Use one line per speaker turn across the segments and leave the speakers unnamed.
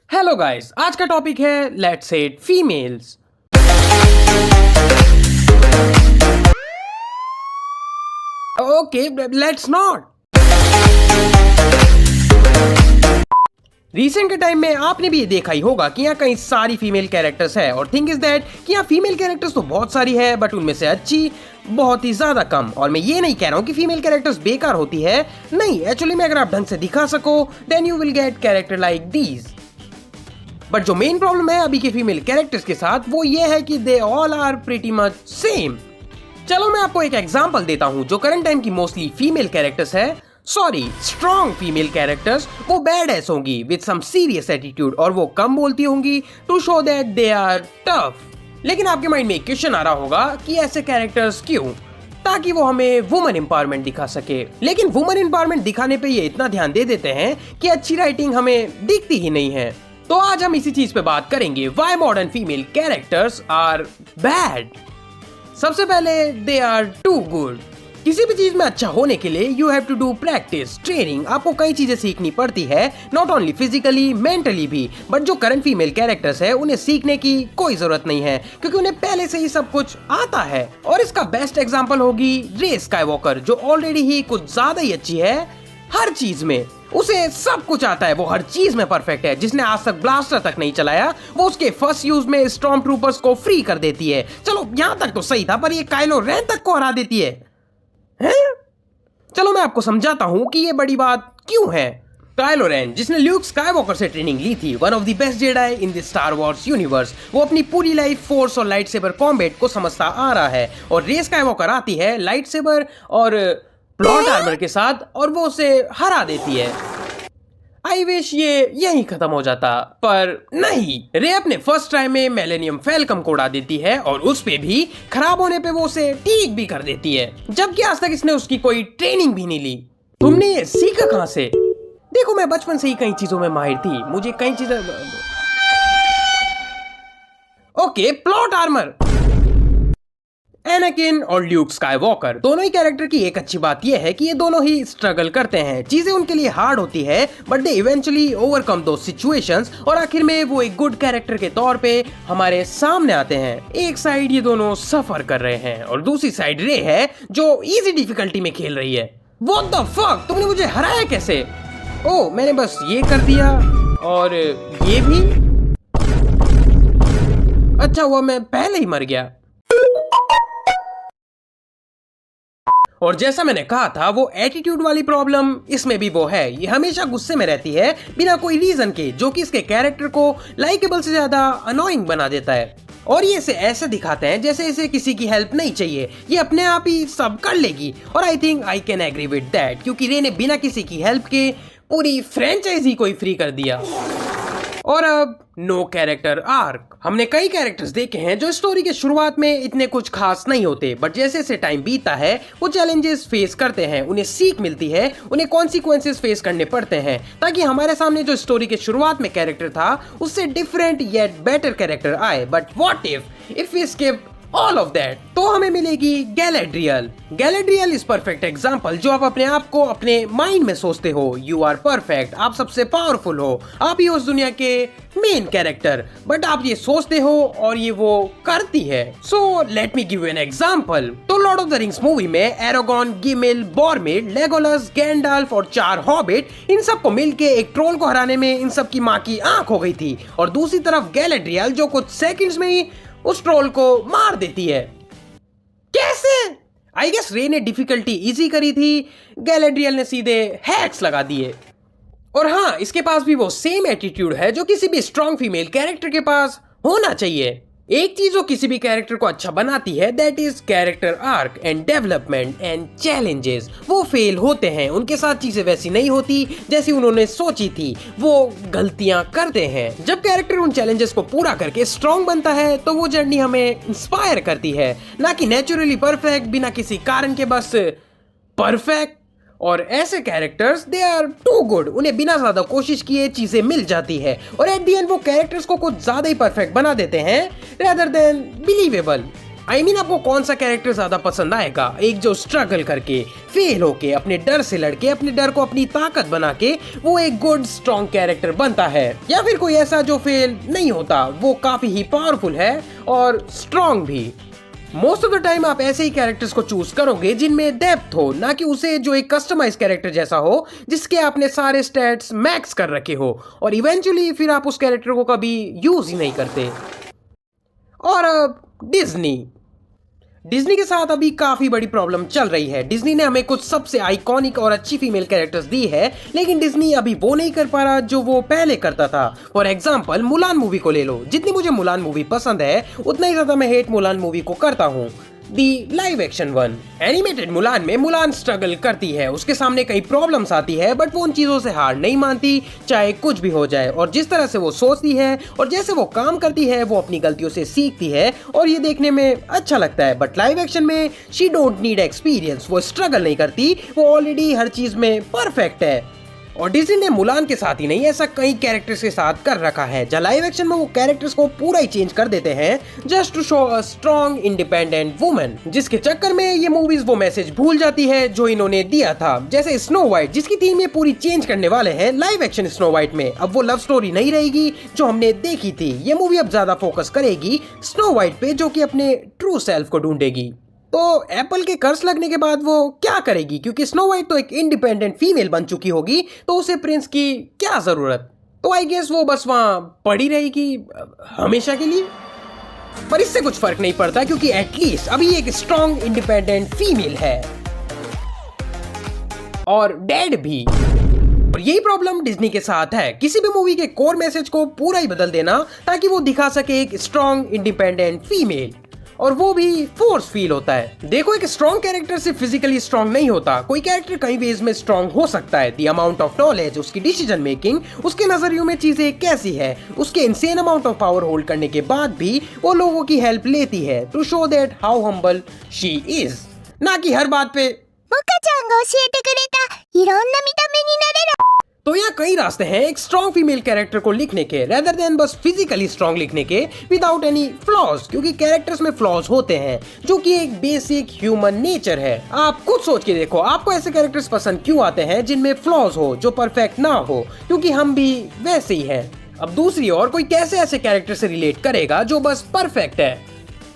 Hello guys, आज का topic है let's set females. Okay, let's not. Recent के टाइम में आपने भी ये देखा ही होगा कि यहाँ कई सारी फीमेल कैरेक्टर्स है और थिंग इज दैट कि यहाँ फीमेल कैरेक्टर्स तो बहुत सारी है बट उनमें से अच्छी बहुत ही ज्यादा कम। और मैं ये नहीं कह रहा हूँ कि फीमेल कैरेक्टर्स बेकार होती है, नहीं, एक्चुअली में अगर आप ढंग से दिखा सको then you will get character like these. But जो मेन प्रॉब्लम है अभी के फीमेल कैरेक्टर्स के साथ वो ये है कि they all are pretty much same. चलो मैं आपको एक एग्जांपल देता हूं। जो करंट टाइम की मोस्टली फीमेल कैरेक्टर्स है, सॉरी स्ट्रॉन्ग फीमेल कैरेक्टर्स, वो बैड एस होंगी विद सम सीरियस एटीट्यूड और वो कम बोलती होंगी to show that they are tough. लेकिन आपके माइंड में एक क्वेश्चन आ रहा होगा कि ऐसे कैरेक्टर्स क्यों, ताकि वो हमें वुमन एम्पावरमेंट दिखा सके। लेकिन वुमन एम्पावरमेंट दिखाने पे ये इतना ध्यान दे देते हैं कि अच्छी राइटिंग हमें दिखती ही नहीं है। तो आज हम इसी चीज पे बात करेंगे, why modern female characters are bad. सबसे पहले दे आर टू गुड। किसी भी चीज में अच्छा होने के लिए you have to do practice, training. आपको कई चीजें सीखनी पड़ती है, नॉट ओनली फिजिकली मेंटली भी। बट जो करंट फीमेल कैरेक्टर्स है उन्हें सीखने की कोई जरूरत नहीं है क्योंकि उन्हें पहले से ही सब कुछ आता है। और इसका बेस्ट एग्जांपल होगी रे स्काईवॉकर, जो ऑलरेडी ही कुछ ज्यादा ही अच्छी है हर चीज में। उसे सब कुछ आता है, वो हर चीज में परफेक्ट है। जिसने आज तक ब्लास्टर तक नहीं चलाया वो उसके फर्स्ट यूज में स्टॉर्म ट्रूपर्स को फ्री कर देती है। चलो यहाँ तक तो सही था, पर ये काइलो रेन तक को हरा देती है, हैं? चलो मैं आपको समझाता हूँ कि ये बड़ी बात क्यों है। काइलो रेन, जिसने ल्यूक स्काईवॉकर से ट्रेनिंग ली थी, one of the best Jedi in the star Wars universe, वो अपनी पूरी लाइफ फोर्स और लाइट सेबर कॉम्बैट को समझता आ रहा है। और रे स्काईवॉकर आती है लाइट सेबर और प्लॉट आर्मर के साथ और वो उसे हरा देती है। आई विश ये यहीं खत्म हो जाता, पर नहीं। रे अपने फर्स्ट ट्राई में मिलेनियम फैल्कन को उड़ा देती है और उस पे भी खराब होने पे वो उसे ठीक भी कर देती है, जबकि आज तक इसने उसकी कोई ट्रेनिंग भी नहीं ली। तुमने ये सीखा कहां से? देखो मैं बचपन से ही कई चीजों में माहिर थी, मुझे कई चीजें। Okay, plot armour. एनाकिन और ल्यूक स्काईवॉकर दोनों ही कैरेक्टर की एक अच्छी बात यह है कि ये दोनों ही स्ट्रगल करते हैं। चीजें उनके लिए हार्ड होती है बट दे इवेंचुअली ओवरकम दो सिचुएशंस और आखिर में वो एक गुड कैरेक्टर के तौर पे हमारे सामने आते हैं। एक साइड ये दोनों सफर कर रहे हैं और दूसरी साइड रे है जो इजी डिफिकल्टी में खेल रही है। व्हाट द फक, तुमने मुझे हराया कैसे? ओ, मैंने बस ये कर दिया और ये भी। अच्छा हुआ मैं पहले ही मर गया। और जैसा मैंने कहा था वो एटीट्यूड वाली प्रॉब्लम इसमें भी वो है। ये हमेशा गुस्से में रहती है बिना कोई रीजन के, जो कि इसके कैरेक्टर को लाइकेबल से ज्यादा अनोइंग बना देता है। और ये इसे ऐसे दिखाते हैं जैसे इसे किसी की हेल्प नहीं चाहिए, ये अपने आप ही सब कर लेगी। और I think I can agree with that, क्योंकि रे ने बिना किसी की हेल्प के पूरी फ्रेंचाइजी को ही फ्री कर दिया। और अब नो कैरेक्टर आर्क। हमने कई कैरेक्टर्स देखे हैं जो स्टोरी के शुरुआत में इतने कुछ खास नहीं होते, बट जैसे जैसे टाइम बीतता है वो चैलेंजेस फेस करते हैं, उन्हें सीख मिलती है, उन्हें कॉन्सिक्वेंसेस फेस करने पड़ते हैं, ताकि हमारे सामने जो स्टोरी के शुरुआत में कैरेक्टर था उससे डिफरेंट येट बेटर कैरेक्टर आए। But what if we skip all of that, तो हमें मिलेगी Galadriel. Galadriel is perfect example, जो आप अपने आप को अपने माइंड में सोचते हो यू आर परफेक्ट, आप सबसे पावरफुल हो, आप ही उस दुनिया के मेन कैरेक्टर, बट आप ये सोचते हो और ये वो करती है। So let me give you an example. तो lord of the rings movie में Aragorn, Gimli, Boromir, Legolas, Gandalf और 4 हॉबिट, इन सबको मिलके एक ट्रोल को हराने में इन सब की माँ की आंख हो गई थी। और दूसरी तरफ गैलेड्रियल जो कुछ सेकंड्स में ही उस ट्रोल को मार देती है। कैसे? आई गेस रे ने डिफिकल्टी इजी करी थी, गैलेड्रियल ने सीधे हैक्स लगा दिए। और हाँ, इसके पास भी वो सेम एटीट्यूड है जो किसी भी स्ट्रॉन्ग फीमेल कैरेक्टर के पास होना चाहिए। एक चीज जो किसी भी कैरेक्टर को अच्छा बनाती है that is character arc and development and challenges. वो फेल होते हैं, उनके साथ चीजें वैसी नहीं होती जैसी उन्होंने सोची थी, वो गलतियां करते हैं। जब कैरेक्टर उन चैलेंजेस को पूरा करके स्ट्रॉन्ग बनता है तो वो जर्नी हमें इंस्पायर करती है, ना कि नेचुरली परफेक्ट बिना किसी कारण के बस परफेक्ट। और ऐसे characters they are too good, उन्हें बिना ज्यादा कोशिश किए चीजें मिल जाती है और एट द एंड वो कैरेक्टर्स को कुछ ज्यादा ही परफेक्ट बना देते हैं रेदर देन बिलीवेबल। आपको कौन सा कैरेक्टर ज्यादा पसंद आएगा? एक जो स्ट्रगल करके, फेल होके, अपने डर से लड़के, अपने डर को अपनी ताकत बना के वो एक गुड स्ट्रॉन्ग कैरेक्टर बनता है, या फिर कोई ऐसा जो फेल नहीं होता, वो काफी ही पावरफुल है और स्ट्रॉन्ग भी। मोस्ट ऑफ द टाइम आप ऐसे ही कैरेक्टर्स को चूज करोगे जिनमें डेप्थ हो, ना कि उसे जो एक कस्टमाइज कैरेक्टर जैसा हो जिसके आपने सारे स्टैट्स मैक्स कर रखे हो और इवेंचुअली फिर आप उस कैरेक्टर को कभी यूज ही नहीं करते। और डिज्नी के साथ अभी काफी बड़ी प्रॉब्लम चल रही है। डिज्नी ने हमें कुछ सबसे आइकॉनिक और अच्छी फीमेल कैरेक्टर्स दी है, लेकिन डिज्नी अभी वो नहीं कर पा रहा जो वो पहले करता था। फॉर एग्जांपल मुलान मूवी को ले लो। जितनी मुझे मुलान मूवी पसंद है उतना ही ज्यादा मैं हेट मुलान मूवी को करता हूँ, the live action one. Animated Mulan में मुलान स्ट्रगल करती है, उसके सामने कई प्रॉब्लम्स आती है, बट वो उन चीजों से हार नहीं मानती चाहे कुछ भी हो जाए। और जिस तरह से वो सोचती है और जैसे वो काम करती है, वो अपनी गलतियों से सीखती है और ये देखने में अच्छा लगता है। बट लाइव एक्शन में शी डोंट नीड एक्सपीरियंस, वो स्ट्रगल नहीं करती, वो ऑलरेडी हर चीज में परफेक्ट है। और डिज्नी ने मुलान के साथ ही नहीं, ऐसा कई कैरेक्टर्स के साथ कर रखा है, जहाँ लाइव एक्शन में वो कैरेक्टर्स को पूरा ही चेंज कर देते हैं just to show a strong independent woman, जिसके चक्कर में ये मूवीज वो मैसेज भूल जाती है जो इन्होंने दिया था। जैसे स्नो व्हाइट, जिसकी थीम ये पूरी चेंज करने वाले हैं लाइव एक्शन स्नो व्हाइट में। अब वो लव स्टोरी नहीं रहेगी जो हमने देखी थी, ये मूवी अब ज्यादा फोकस करेगी स्नो व्हाइट पे, जो कि अपने ट्रू सेल्फ को ढूंढेगी। तो एप्पल के कर्ज लगने के बाद वो क्या करेगी? क्योंकि स्नो व्हाइट तो एक इंडिपेंडेंट फीमेल बन चुकी होगी, तो उसे प्रिंस की क्या जरूरत? तो आई गेस वो बस वहां पड़ी रहेगी हमेशा के लिए। पर इससे कुछ फर्क नहीं पड़ता, क्योंकि एटलीस्ट अभी एक स्ट्रॉन्ग इंडिपेंडेंट फीमेल है और डेड भी। और यही प्रॉब्लम डिज्नी के साथ है, किसी भी मूवी के कोर मैसेज को पूरा ही बदल देना ताकि वो दिखा सके एक स्ट्रॉन्ग इंडिपेंडेंट फीमेल, और वो भी फोर्स फील होता है। देखो, एक स्ट्रॉन्ग कैरेक्टर से फिजिकली स्ट्रॉन्ग नहीं होता, कोई कैरेक्टर कई वेज में स्ट्रॉन्ग हो सकता है। द अमाउंट ऑफ नॉलेज, उसकी डिसीजन मेकिंग, उसके नजरियों में चीजें कैसी है, उसके insane amount of power hold करने के बाद भी वो लोगों की हेल्प लेती है to show that how humble she is, ना कि हर बात पे तो यहाँ कई रास्ते हैं एक स्ट्रॉन्ग फीमेल कैरेक्टर को लिखने के, रेदर देन बस फिजिकली स्ट्रॉन्ग लिखने के विदाउट एनी फ्लॉज, क्योंकि कैरेक्टर्स में फ्लॉज होते हैं जो कि एक बेसिक ह्यूमन नेचर है। आप खुद सोच के देखो, आपको ऐसे कैरेक्टर्स पसंद क्यों आते हैं जिनमें फ्लॉज हो, जो परफेक्ट ना हो? क्योंकि हम भी वैसे ही हैं। अब दूसरी ओर कोई कैसे ऐसे कैरेक्टर से रिलेट करेगा जो बस परफेक्ट है?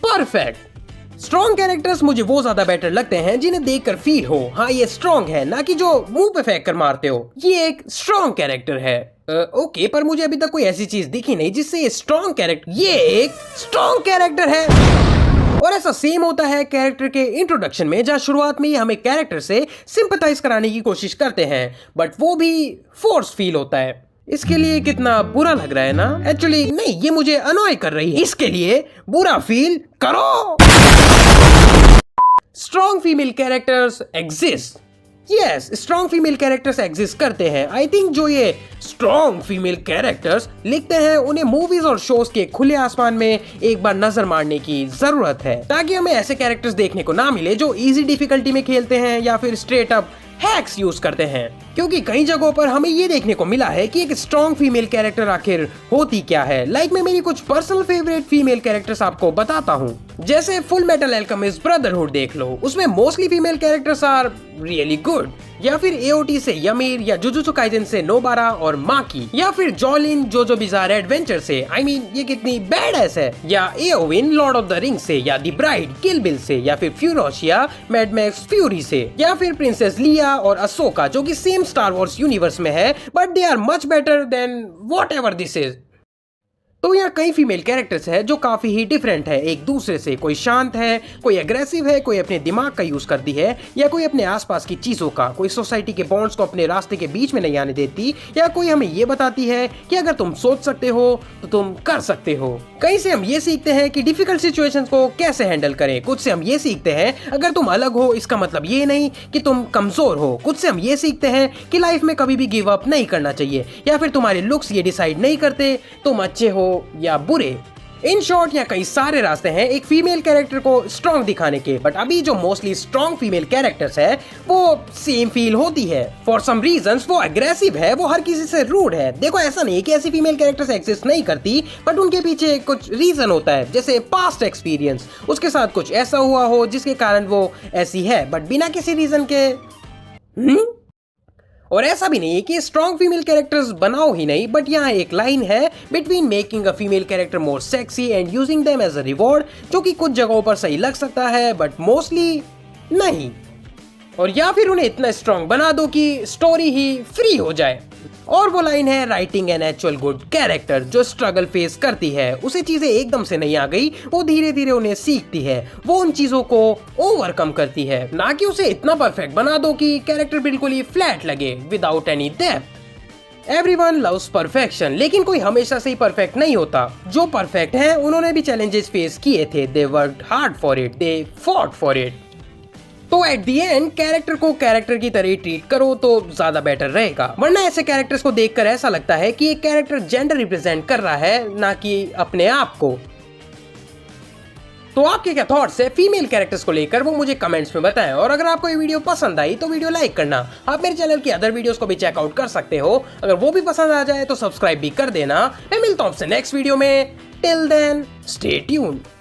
परफेक्ट स्ट्रॉन्ग कैरेक्टर्स मुझे वो ज्यादा बेटर लगते हैं जिन्हें देखकर फील हो, हाँ ये स्ट्रॉन्ग है, ना कि जो मुंह पे फेंक कर मारते हो ये एक स्ट्रॉन्ग कैरेक्टर है। ओके, पर मुझे अभी तक कोई ऐसी चीज दिखी नहीं जिससे ये स्ट्रॉन्ग कैरेक्टर, ये एक स्ट्रॉन्ग कैरेक्टर है। और ऐसा सेम होता है कैरेक्टर के इंट्रोडक्शन में, जहाँ शुरुआत में ये हमें कैरेक्टर से सिंपैथाइज कराने की कोशिश करते हैं, बट वो भी फोर्स फील होता है। इसके लिए कितना बुरा लग रहा है ना? एक्चुअली नहीं, ये मुझे अनॉय कर रही है, इसके लिए बुरा फील करो। Strong female characters exist, yes, strong female characters exist करते हैं। आई थिंक जो ये स्ट्रॉन्ग फीमेल कैरेक्टर्स लिखते हैं उन्हें मूवीज और शोज के खुले आसमान में एक बार नजर मारने की जरूरत है, ताकि हमें ऐसे कैरेक्टर्स देखने को ना मिले जो इजी डिफिकल्टी में खेलते हैं या फिर स्ट्रेट अप हैक्स यूज करते हैं। क्योंकि कई जगहों पर हमें ये देखने को मिला है कि एक स्ट्रॉन्ग फीमेल कैरेक्टर आखिर होती क्या है। लाइक मैं मेरी कुछ पर्सनल फेवरेट फीमेल कैरेक्टर्स आपको बताता हूँ। जैसे फुल मेटल अल्केमिस्ट ब्रदरहुड देख लो, उसमें mostly female characters are really good. या फिर एओटी से यमीर, या जुजुत्सु काइसेन से नोबारा और माकी, या फिर जॉलिन जोजो बिजार एडवेंचर से, आई मीन ये कितनी बैडएस है, या एओविन लॉर्ड ऑफ द रिंग से, या द ब्राइड किल बिल से, या फिर फ्यूरोशिया मैड मैक्स फ्यूरी से, या फिर प्रिंसेस लिया और अशोका जो कि सेम स्टार वॉर्स यूनिवर्स में है, but they are much better than whatever this is. तो यहाँ कई फीमेल कैरेक्टर्स है जो काफी ही डिफरेंट है एक दूसरे से। कोई शांत है, कोई एग्रेसिव है, कोई अपने दिमाग का यूज करती है, या कोई अपने आसपास की चीजों का, कोई सोसाइटी के बॉन्ड्स को अपने रास्ते के बीच में नहीं आने देती, या कोई हमें ये बताती है कि अगर तुम सोच सकते हो तो तुम कर सकते हो। कहीं से हम ये सीखते हैं कि डिफिकल्ट सिचुएशंस को कैसे हैंडल करें। कुछ से हम ये सीखते हैं अगर तुम अलग हो इसका मतलब ये नहीं कि तुम कमजोर हो। कुछ से हम ये सीखते हैं कि लाइफ में कभी भी गिव अप नहीं करना चाहिए, या फिर तुम्हारे लुक्स ये डिसाइड नहीं करते तुम अच्छे हो या बुरे। इन शॉर्ट यहाँ कई सारे रास्ते हैं एक फीमेल कैरेक्टर को स्ट्रॉन्ग दिखाने के, बट अभी जो मोस्टली स्ट्रॉन्ग फीमेल कैरेक्टर्स है वो सेम फील होती है। फॉर सम रीजंस वो अग्रेसिव है, वो हर किसी से रूड है। देखो ऐसा नहीं कि ऐसी फीमेल कैरेक्टर्स एग्जिस्ट नहीं करती, बट उनके पीछे कुछ रीजन होता है, जैसे पास्ट एक्सपीरियंस, उसके साथ कुछ ऐसा हुआ हो जिसके कारण वो ऐसी है, बट बिना किसी रीजन के। और ऐसा भी नहीं है कि स्ट्रॉन्ग फीमेल कैरेक्टर्स बनाओ ही नहीं, बट यहाँ एक लाइन है between making a female character more sexy and using them as a reward, जो कि कुछ जगहों पर सही लग सकता है बट मोस्टली नहीं। और या फिर उन्हें इतना स्ट्रॉन्ग बना दो कि स्टोरी ही फ्री हो जाए। और वो लाइन है writing an actual good character जो स्ट्रगल फेस करती है, उसे चीजें एकदम से नहीं आ गई, वो धीरे धीरे उन्हें सीखती है, वो उन चीजों को ओवरकम करती है, ना कि उसे इतना परफेक्ट बना दो कि कैरेक्टर बिल्कुल ही फ्लैट लगे without any depth. Everyone loves perfection, लेकिन कोई हमेशा से ही परफेक्ट नहीं होता। जो परफेक्ट है उन्होंने भी चैलेंजेस फेस किए थे, they worked hard for it, they fought for it. तो एट दी एंड कैरेक्टर को कैरेक्टर की तरह ट्रीट करो तो ज्यादा बेटर रहेगा, वरना ऐसे कैरेक्टर्स को देखकर ऐसा लगता है कि एक कैरेक्टर जेंडर रिप्रेजेंट कर रहा है, ना कि अपने आप को। तो आपके क्या थॉट्स है फीमेल कैरेक्टर्स को लेकर, वो मुझे कमेंट्स में बताएं। और अगर आपको ये वीडियो पसंद आई तो वीडियो लाइक करना। आप मेरे चैनल की अदर वीडियोस को भी चेकआउट कर सकते हो, अगर वो भी पसंद आ जाए तो सब्सक्राइब भी कर देना। मैं मिलता हूं आपसे नेक्स्ट वीडियो में, टिल देन स्टे ट्यून्ड।